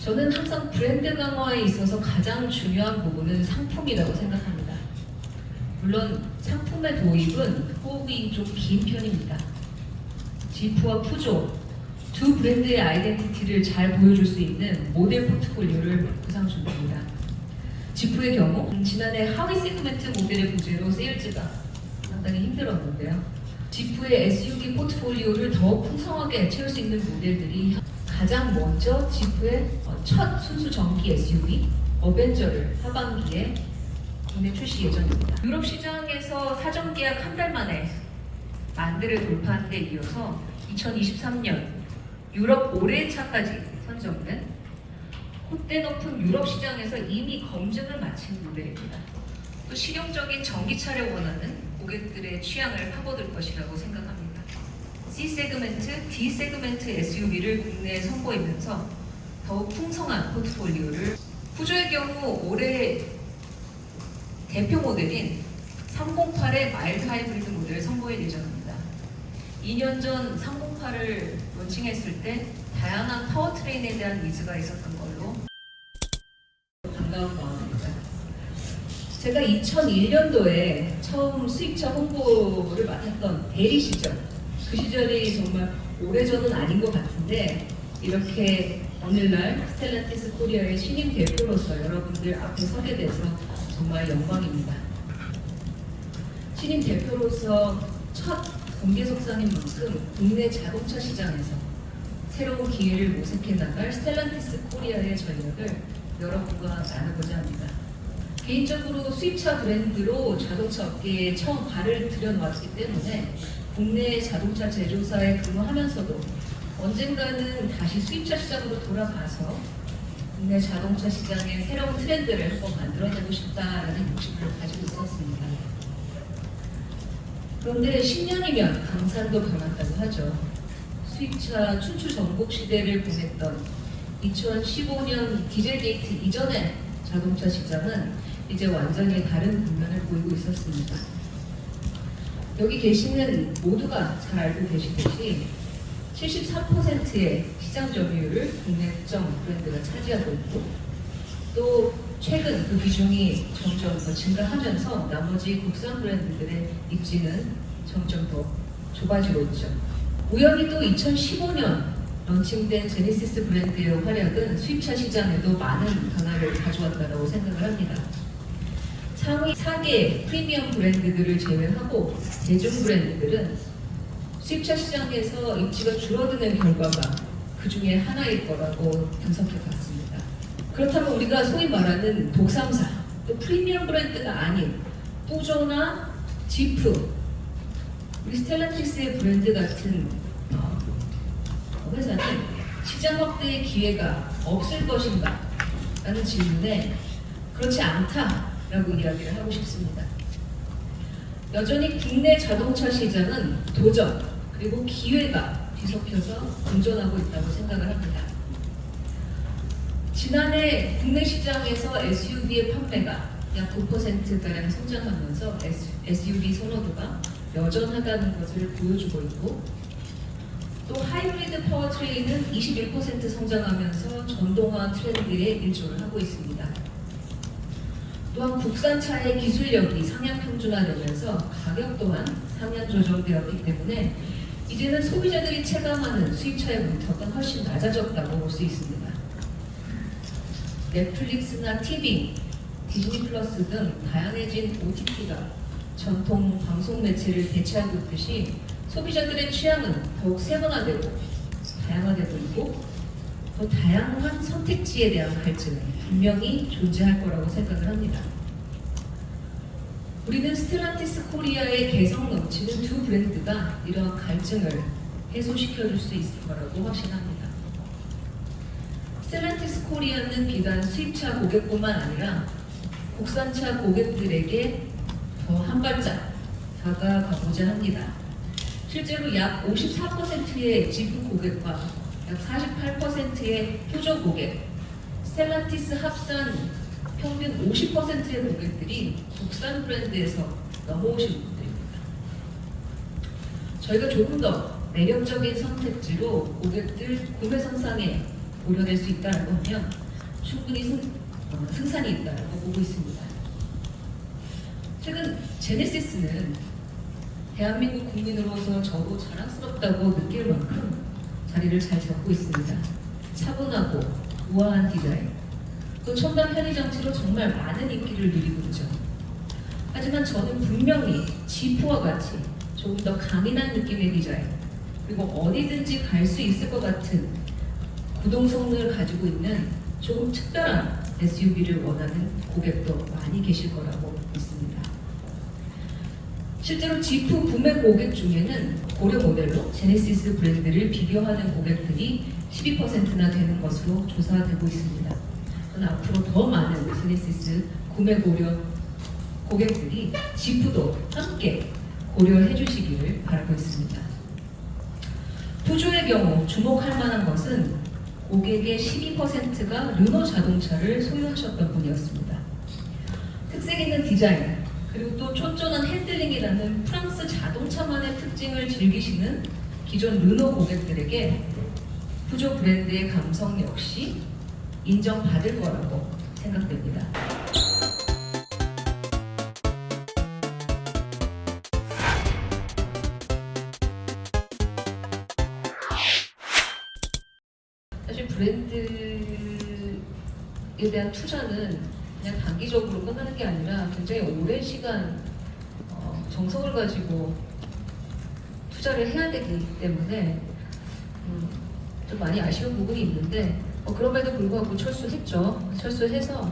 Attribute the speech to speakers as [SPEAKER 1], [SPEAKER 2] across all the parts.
[SPEAKER 1] 저는 항상 브랜드 강화에 있어서 가장 중요한 부분은 상품이라고 생각합니다. 물론 상품의 도입은 호흡이 좀 긴 편입니다. 지프와 푸조 두 브랜드의 아이덴티티를 잘 보여줄 수 있는 모델 포트폴리오를 구상 중입니다. 지프의 경우 지난해 하위 세그멘트 모델의 부재로 세일즈가 상당히 힘들었는데요. 지프의 SUV 포트폴리오를 더 풍성하게 채울 수 있는 모델들이 가장 먼저 지프의 첫 순수 전기 SUV 어벤저를 하반기에 국내 출시 예정입니다. 유럽 시장에서 사전 계약 한 달 만에 만 대를 돌파한 데 이어서 2023년 유럽 올해의 차까지 선정된 콧대 높은 유럽 시장에서 이미 검증을 마친 모델입니다. 또 실용적인 전기차를 원하는 고객들의 취향을 파고들 것이라고 생각합니다. C 세그멘트, D 세그멘트 SUV를 국내에 선보이면서 더욱 풍성한 포트폴리오를 푸조의 경우 올해 대표 모델인 308의 마일드 하이브리드 모델을 선보일 예정입니다. 2년 전 308을 론칭했을 때 다양한 파워트레인에 대한 니즈가 있었던 걸로 반가운 마음입니다. 제가 2001년도에 처음 수입차 홍보를 맡았던 대리 시절, 그 시절이 정말 오래전은 아닌 것 같은데 이렇게 오늘날 스텔란티스 코리아의 신임 대표로서 여러분들 앞에 서게 돼서 정말 영광입니다. 신임 대표로서 첫 공개 석상인 만큼 국내 자동차 시장에서 새로운 기회를 모색해 나갈 스텔란티스 코리아의 전략을 여러분과 나누고자 합니다. 개인적으로 수입차 브랜드로 자동차 업계에 처음 발을 들여놓았기 때문에 국내 자동차 제조사에 근무하면서도 언젠가는 다시 수입차 시장으로 돌아가서 국내 자동차 시장의 새로운 트렌드를 한번 만들어내고 싶다라는 욕심을 가지고 있었습니다. 그런데 10년이면 강산도 변한다고 하죠. 수입차 춘추 전국 시대를 보냈던 2015년 디젤 게이트 이전의 자동차 시장은 이제 완전히 다른 국면을 보이고 있었습니다. 여기 계시는 모두가 잘 알고 계시듯이 73%의 시장 점유율을 국내 특정 브랜드가 차지하고 있고 또 최근 그 비중이 점점 더 증가하면서 나머지 국산 브랜드들의 입지는 점점 더 좁아지고 있죠. 우연히 또 2015년 런칭된 제네시스 브랜드의 활약은 수입차 시장에도 많은 변화를 가져왔다고 생각을 합니다. 상위 4개 프리미엄 브랜드들을 제외하고 대중 브랜드들은 수입차 시장에서 입지가 줄어드는 결과가 그 중에 하나일 거라고 분석해 봤습니다. 그렇다면 우리가 소위 말하는 독삼사, 또 프리미엄 브랜드가 아닌 푸조나 지프, 우리 스텔란티스의 브랜드 같은 회사는 시장 확대의 기회가 없을 것인가? 라는 질문에 그렇지 않다라고 이야기를 하고 싶습니다. 여전히 국내 자동차 시장은 도전 그리고 기회가 뒤섞여서 공존하고 있다고 생각을 합니다. 지난해 국내 시장에서 SUV의 판매가 약 9%가량 성장하면서 SUV 선호도가 여전하다는 것을 보여주고 있고 또 하이브리드 파워트레인은 21% 성장하면서 전동화 트렌드에 일조를 하고 있습니다. 또한 국산차의 기술력이 상향 평준화되면서 가격 또한 상향 조정되었기 때문에 이제는 소비자들이 체감하는 수입차의 문턱은 훨씬 낮아졌다고 볼 수 있습니다. 넷플릭스나 TV, 디즈니 플러스 등 다양해진 OTT가 전통 방송 매체를 대체하고 있듯이 소비자들의 취향은 더욱 세분화되고 다양화되고 있고 더 다양한 선택지에 대한 갈증은 분명히 존재할 거라고 생각을 합니다. 우리는 스텔란티스 코리아의 개성 넘치는 두 브랜드가 이러한 갈증을 해소시켜줄 수 있을 거라고 확신합니다. 스텔란티스 코리아는 비단 수입차 고객뿐만 아니라 국산차 고객들에게 더 한 발짝 다가가고자 합니다. 실제로 약 54%의 지프 고객과 약 48%의 푸조 고객, 스텔란티스 합산 평균 50%의 고객들이 국산 브랜드에서 넘어오신 분들입니다. 저희가 조금 더 매력적인 선택지로 고객들 구매 선상에 도려낼 수 있다라고 하면 충분히 승산이 있다라고 보고 있습니다. 최근 제네시스는 대한민국 국민으로서 저도 자랑스럽다고 느낄 만큼 자리를 잘 잡고 있습니다. 차분하고 우아한 디자인, 또 첨단 편의 장치로 정말 많은 인기를 누리고 있죠. 하지만 저는 분명히 지프와 같이 조금 더 강인한 느낌의 디자인, 그리고 어디든지 갈 수 있을 것 같은 구동 성능을 가지고 있는 조금 특별한 SUV를 원하는 고객도 많이 계실 거라고 믿습니다. 실제로 지프 구매 고객 중에는 고려 모델로 제네시스 브랜드를 비교하는 고객들이 12%나 되는 것으로 조사되고 있습니다. 저는 앞으로 더 많은 제네시스 구매 고려 고객들이 지프도 함께 고려해 주시기를 바라고 있습니다. 푸조의 경우 주목할 만한 것은 고객의 12%가 르노 자동차를 소유하셨던 분이었습니다. 특색 있는 디자인, 그리고 또 쫀쫀한 핸들링이라는 프랑스 자동차만의 특징을 즐기시는 기존 르노 고객들에게 푸조 브랜드의 감성 역시 인정받을 거라고 생각됩니다. 사실 브랜드에 대한 투자는 그냥 단기적으로 끝나는 게 아니라 굉장히 오랜 시간 정성을 가지고 투자를 해야 되기 때문에 좀 많이 아쉬운 부분이 있는데 그럼에도 불구하고 철수했죠. 철수해서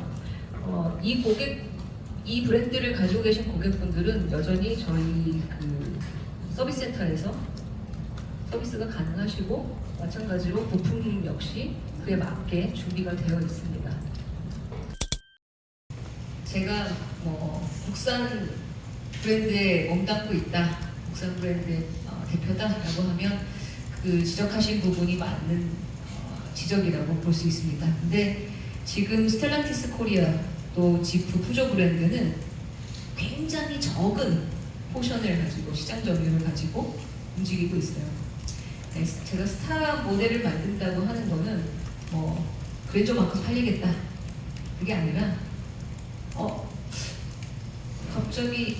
[SPEAKER 1] 이 브랜드를 가지고 계신 고객분들은 여전히 저희 그 서비스 센터에서 서비스가 가능하시고 마찬가지로 부품 역시 그에 맞게 준비가 되어 있습니다. 제가 국산 브랜드에 몸담고 있다, 국산 브랜드의 대표다라고 하면 그 지적하신 부분이 맞는 지적이라고 볼 수 있습니다. 근데 지금 스텔란티스 코리아 또 지프 푸조 브랜드는 굉장히 적은 포션을 가지고 시장 점유율을 가지고 움직이고 있어요. 제가 스타 모델을 만든다고 하는 거는 그랜저만큼 팔리겠다 그게 아니라 갑자기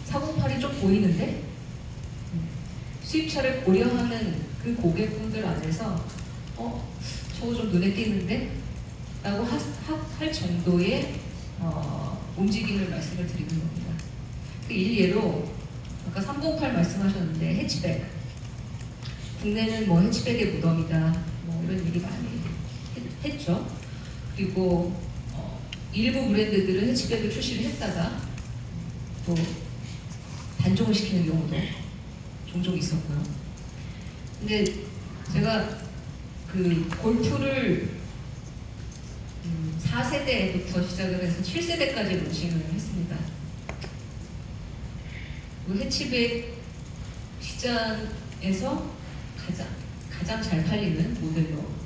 [SPEAKER 1] 408이 좀 보이는데 수입차를 고려하는 그 고객분들 안에서 저거 좀 눈에 띄는데? 라고 할 정도의 움직임을 말씀을 드리는 겁니다. 그 일례로 아까 308 말씀하셨는데 해치백, 국내는 해치백의 무덤이다 이런 얘기 많이 했죠. 그리고 일부 브랜드들은 해치백을 출시를 했다가 또 단종을 시키는 경우도 종종 있었고요. 근데 제가 그 골프를 4세대부터 시작을 해서 7세대까지 론칭을 했습니다. 그 해치백 시장에서 가장 잘 팔리는 모델로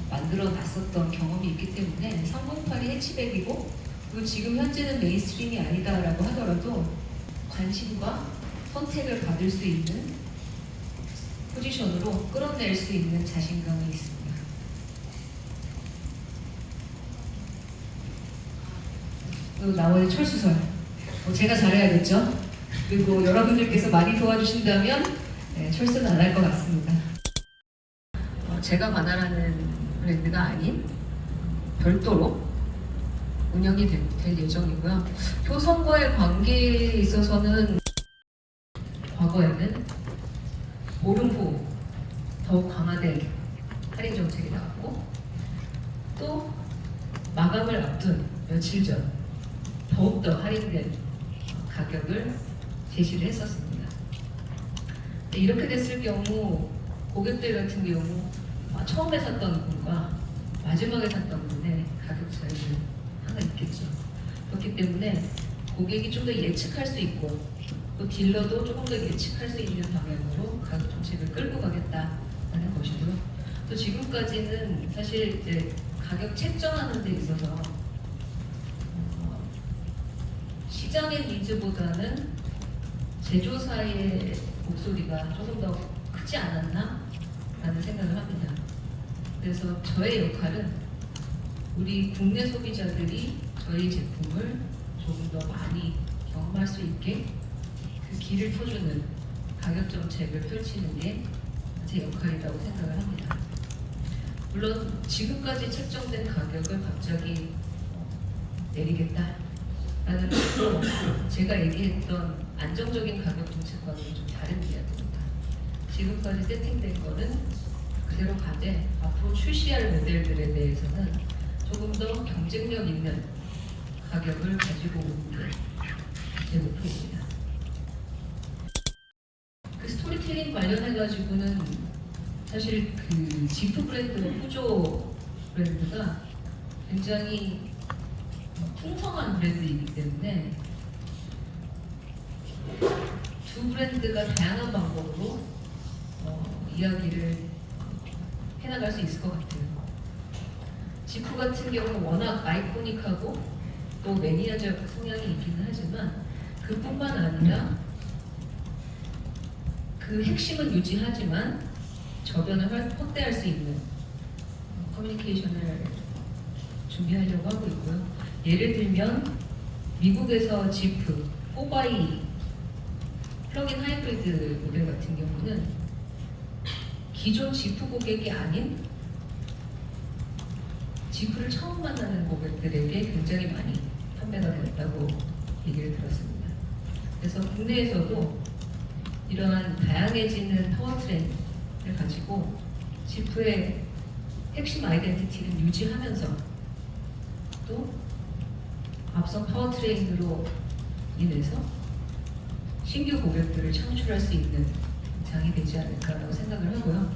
[SPEAKER 1] 만들어 놨었던 경험이 있기 때문에 308이 해치백이고, 그리고 지금 현재는 메인스트림이 아니다라고 하더라도 관심과 선택을 받을 수 있는 포지션으로 끌어낼 수 있는 자신감이 있습니다. 그리고 나머지 철수설 제가 잘해야겠죠. 그리고 여러분들께서 많이 도와주신다면 철수는 안 할 것 같습니다. 제가 관할하는 브랜드가 아닌 별도로 운영이 될 예정이고요. 효성과의 관계에 있어서는 과거에는 보름 후 더욱 강화된 할인 정책이 나왔고, 또 마감을 앞둔 며칠 전 더욱더 할인된 가격을 제시를 했었습니다. 이렇게 됐을 경우 고객들 같은 경우 처음에 샀던 분과 마지막에 샀던 분의 가격 차이는 항상 있겠죠. 그렇기 때문에 고객이 좀 더 예측할 수 있고, 또 딜러도 조금 더 예측할 수 있는 방향으로 가격 정책을 끌고 가겠다는 것이고요. 또 지금까지는 사실 이제 가격 책정하는 데 있어서 시장의 니즈보다는 제조사의 목소리가 조금 더 크지 않았나 라는 생각을 합니다. 그래서 저의 역할은 우리 국내 소비자들이 저희 제품을 조금 더 많이 경험할 수 있게 그 길을 터주는 가격 정책을 펼치는 게 제 역할이라고 생각을 합니다. 물론 지금까지 책정된 가격을 갑자기 내리겠다라는 것도 제가 얘기했던 안정적인 가격 정책과는 좀 다른 이야기입니다. 지금까지 세팅된 거는 그대로 가되 앞으로 출시할 모델들에 대해서는 조금 더 경쟁력 있는 가격을 가지고 오는 게 제 목표입니다. 그 스토리텔링 관련해가지고는 사실 그 지프 브랜드와 푸조 브랜드가 굉장히 풍성한 브랜드이기 때문에 두 브랜드가 다양한 방법으로 이야기를 해나갈 수 있을 것 같아요. 지프 같은 경우는 워낙 아이코닉하고 또 매니아적 성향이 있기는 하지만 그뿐만 아니라 그 핵심은 유지하지만 저변을 확대할 수 있는 커뮤니케이션을 준비하려고 하고 있고요. 예를 들면 미국에서 지프 4x 플러그인 하이브리드 모델 같은 경우는 기존 지프 고객이 아닌 지프를 처음 만나는 고객들에게 굉장히 많이 판매가 되었다고 얘기를 들었습니다. 그래서 국내에서도 이러한 다양해지는 파워트렌을 가지고 지프의 핵심 아이덴티티를 유지하면서 또 앞선 파워트레인으로 인해서 신규 고객들을 창출할 수 있는 장이 되지 않을까라고 생각을 하고요.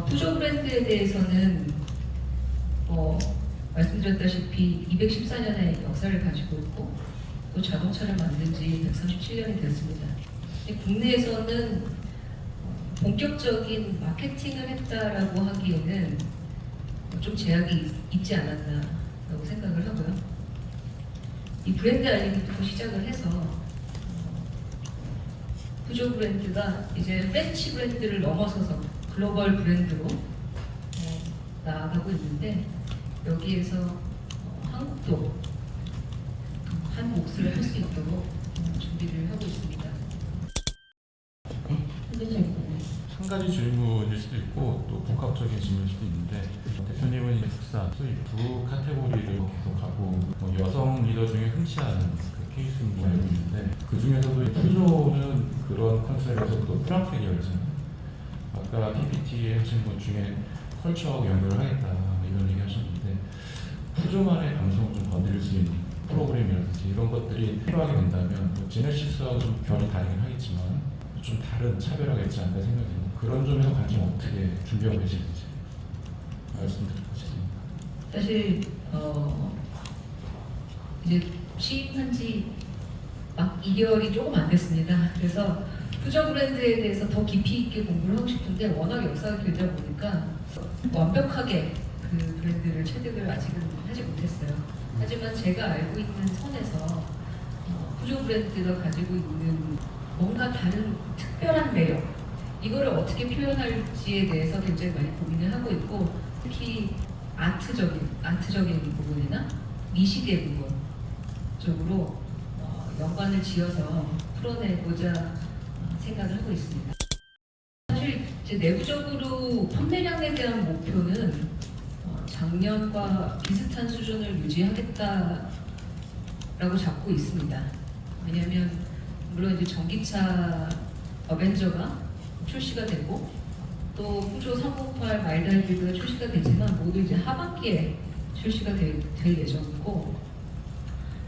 [SPEAKER 1] 푸조 브랜드에 대해서는 말씀드렸다시피 214년의 역사를 가지고 있고 또 자동차를 만든 지 137년이 됐습니다. 국내에서는 본격적인 마케팅을 했다라고 하기에는 좀 제약이 있지 않았나라고 생각을 하고요. 이 브랜드 알림부터 시작을 해서 푸조 브랜드가 이제 프렌치 브랜드를 넘어서서 글로벌 브랜드로 나아가고 있는데 여기에서 한국도 한 몫을 할 수 있도록 준비를 하고 있습니다.
[SPEAKER 2] 한 가지 질문일 수도 있고 또 복합적인 질문일 수도 있는데 대표님은 이제 국산, 수입 두 카테고리를 계속 가고 여성 리더 중에 흔치 않은 그 케이스인 걸 알고 있는데 그 중에서도 푸조는 그런 컨셉에서 또 프랑스 계열이잖아요. 아까 PPT에 하신 분 중에 컬처하고 연결을 하겠다 이런 얘기 하셨는데 푸조만의 감성을 좀 건드릴 수 있는 프로그램이라든지 이런 것들이 필요하게 된다면 제네시스하고 좀 결이 다르긴 하겠지만 좀 다른 차별화가 있지 않나 생각이 듭니다. 그런 점에서 관심 어떻게 준비하고 계시는지 말씀드리고 싶습니다.
[SPEAKER 1] 사실 이제 취임한 지 막 2개월이 조금 안 됐습니다. 그래서 푸조 브랜드에 대해서 더 깊이 있게 공부를 하고 싶은데 워낙 역사가 길다 보니까 완벽하게 그 브랜드를 체득을 아직은 하지 못했어요. 하지만 제가 알고 있는 선에서 푸조 브랜드가 가지고 있는 뭔가 다른 특별한 매력 이거를 어떻게 표현할지에 대해서 굉장히 많이 고민을 하고 있고 특히 아트적인 부분이나 미시계 부분 쪽으로 연관을 지어서 풀어내고자 생각을 하고 있습니다. 사실 제 내부적으로 판매량에 대한 목표는 작년과 비슷한 수준을 유지하겠다라고 잡고 있습니다. 왜냐하면 물론 이제 전기차 어벤져가 출시가 되고 또 푸조 308 마일드 하이브리드가 출시가 되지만 모두 이제 하반기에 출시가 될 예정이고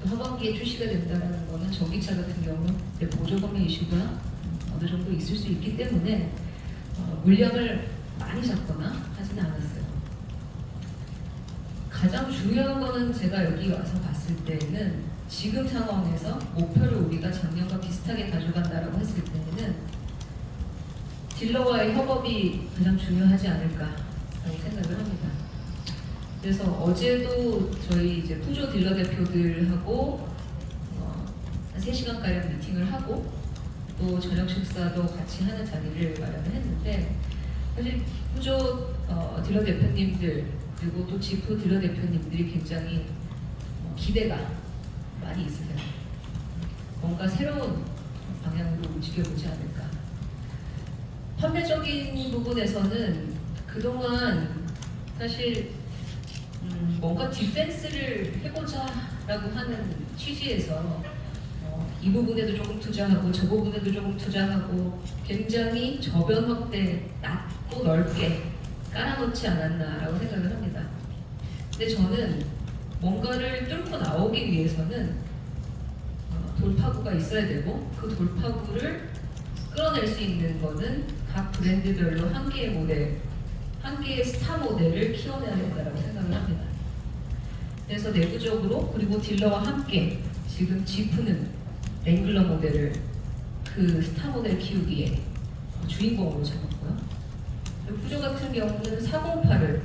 [SPEAKER 1] 또 하반기에 출시가 된다는 거는 전기차 같은 경우 보조금의 이슈가 어느 정도 있을 수 있기 때문에 물량을 많이 잡거나 하지는 않았어요. 가장 중요한 거는 제가 여기 와서 봤을 때는 지금 상황에서 목표를 우리가 작년과 비슷하게 가져간다라고 했을 때는 딜러와의 협업이 가장 중요하지 않을까라고 생각을 합니다. 그래서 어제도 저희 이제 푸조 딜러 대표들하고 한 3시간가량 미팅을 하고 또 저녁 식사도 같이 하는 자리를 마련을 했는데 사실 푸조 딜러 대표님들 그리고 또 지프 딜러 대표님들이 굉장히 기대가 많이 있으세요. 뭔가 새로운 방향으로 움직여보지 않을까. 판매적인 부분에서는 그동안 사실 뭔가 디펜스를 해보자라고 하는 취지에서 이 부분에도 조금 투자하고 저 부분에도 조금 투자하고 굉장히 저변 확대 낮고 넓게 깔아놓지 않았나라고 생각을 합니다. 근데 저는 뭔가를 뚫고 나오기 위해서는 돌파구가 있어야 되고 그 돌파구를 끌어낼 수 있는 거는 각 브랜드별로 한 개의 모델, 한 개의 스타 모델을 키워내야 된다고 생각을 합니다. 그래서 내부적으로 그리고 딜러와 함께 지금 지프는 랭글러 모델을 그 스타 모델 키우기에 주인공으로 잡았고요. 푸조 같은 경우는 408을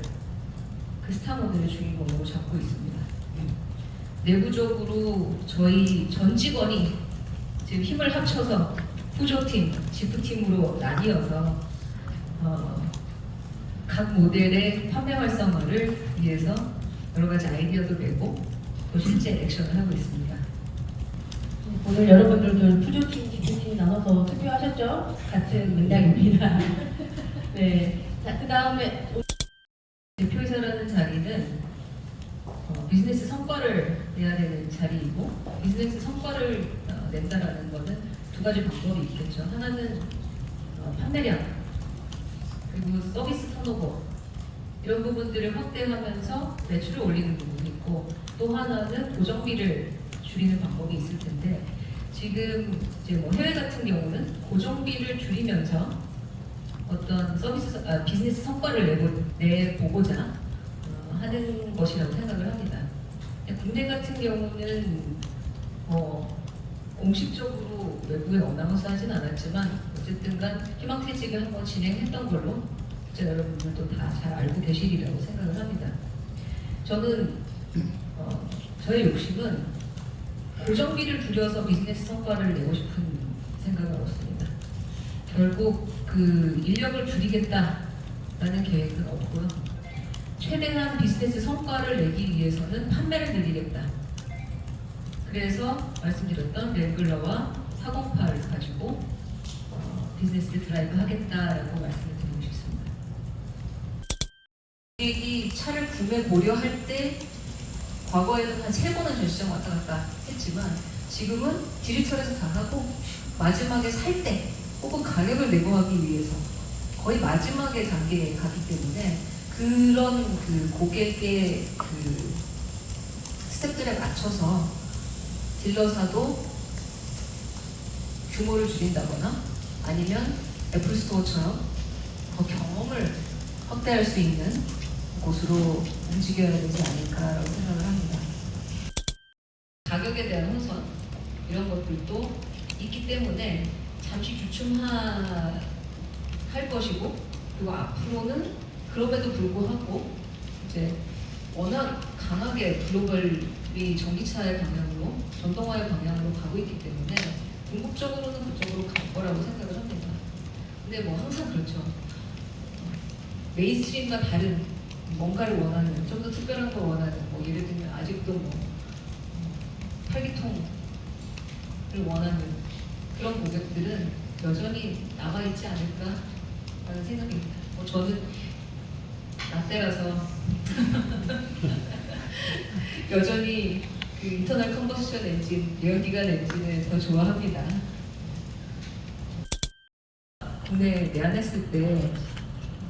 [SPEAKER 1] 그 스타 모델의 주인공으로 잡고 있습니다. 내부적으로 저희 전 직원이 지금 힘을 합쳐서 푸조팀, 지프팀으로 나뉘어서 각 모델의 판매 활성화를 위해서 여러 가지 아이디어도 내고 또 실제 액션을 하고 있습니다.
[SPEAKER 3] 오늘 여러분들도 푸조팀, 지프팀 나눠서 투표하셨죠? 같은 맥락입니다. 네. 자, 그 다음에
[SPEAKER 1] 대표이사라는 자리는 비즈니스 성과를 내야 되는 자리이고 비즈니스 성과를 낸다라는 것은 두 가지 방법이 있겠죠. 하나는 판매량 그리고 서비스 턴오버 이런 부분들을 확대하면서 매출을 올리는 부분이 있고 또 하나는 고정비를 줄이는 방법이 있을 텐데 지금 이제 뭐 해외 같은 경우는 고정비를 줄이면서 어떤 서비스 비즈니스 성과를 내보고자 하는 것이라고 생각을 합니다. 국내 같은 경우는 공식적으로 외부에 어나운스하진 않았지만 어쨌든간 희망퇴직을 한번 진행했던 걸로 제가 여러분들도 다 잘 알고 계시리라고 생각을 합니다. 저는 저의 욕심은 고정비를 줄여서 비즈니스 성과를 내고 싶은 생각은 없습니다. 결국 그 인력을 줄이겠다라는 계획은 없고요. 최대한 비즈니스 성과를 내기 위해서는 판매를 늘리겠다. 그래서 말씀드렸던 랭글러와 408을 가지고 비즈니스를 드라이브 하겠다라고 말씀을 드리고 싶습니다. 고객이 차를 구매 고려할 때 과거에는 한 3번은 전시장 왔다 갔다 했지만 지금은 디지털에서 다 하고 마지막에 살 때 혹은 가격을 내고하기 위해서 거의 마지막에 단계에 가기 때문에 그런 그 고객의 그 스텝들에 맞춰서 딜러사도 규모를 줄인다거나 아니면 애플스토어처럼 더 경험을 확대할 수 있는 곳으로 움직여야 되지 않을까라고 생각을 합니다. 가격에 대한 혼선 이런 것들도 있기 때문에 잠시 주춤할 것이고 그리고 앞으로는 그럼에도 불구하고 이제 워낙 강하게 글로벌이 전기차의 방향으로 전동화의 방향으로 가고 있기 때문에 궁극적으로는 그쪽으로 갈 거라고 생각을 합니다. 근데 뭐 항상 그렇죠. 메인스트림과 다른 뭔가를 원하는 좀 더 특별한 걸 원하는 뭐 예를 들면 아직도 뭐 팔기통을 원하는 그런 고객들은 여전히 남아있지 않을까라는 생각입니다. 뭐 저는 라떼라서 여전히 그 인터널 컨버션 엔진, 내연기관 엔진을 더 좋아합니다. 국내에 내한했을 때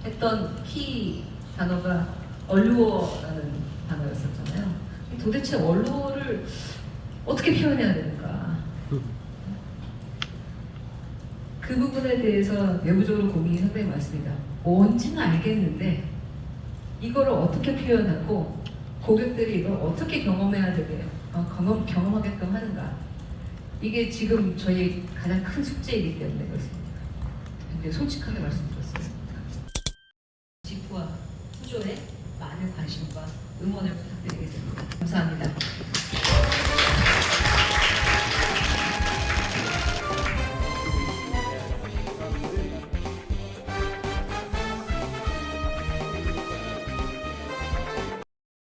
[SPEAKER 1] 했던 키 단어가 얼루어라는 단어였었잖아요. 도대체 얼루어를 어떻게 표현해야 되는가? 그 부분에 대해서 내부적으로 고민이 상당히 많습니다. 뭔지는 알겠는데 이거를 어떻게 표현하고 고객들이 이걸 어떻게 경험해야 되게 경험하게끔 하는가? 이게 지금 저희 가장 큰 숙제이기 때문에 그렇습니다. 근데 솔직하게 말씀드렸어요. 지프와 푸조에 많은 관심과 응원을 부탁드리겠습니다. 감사합니다.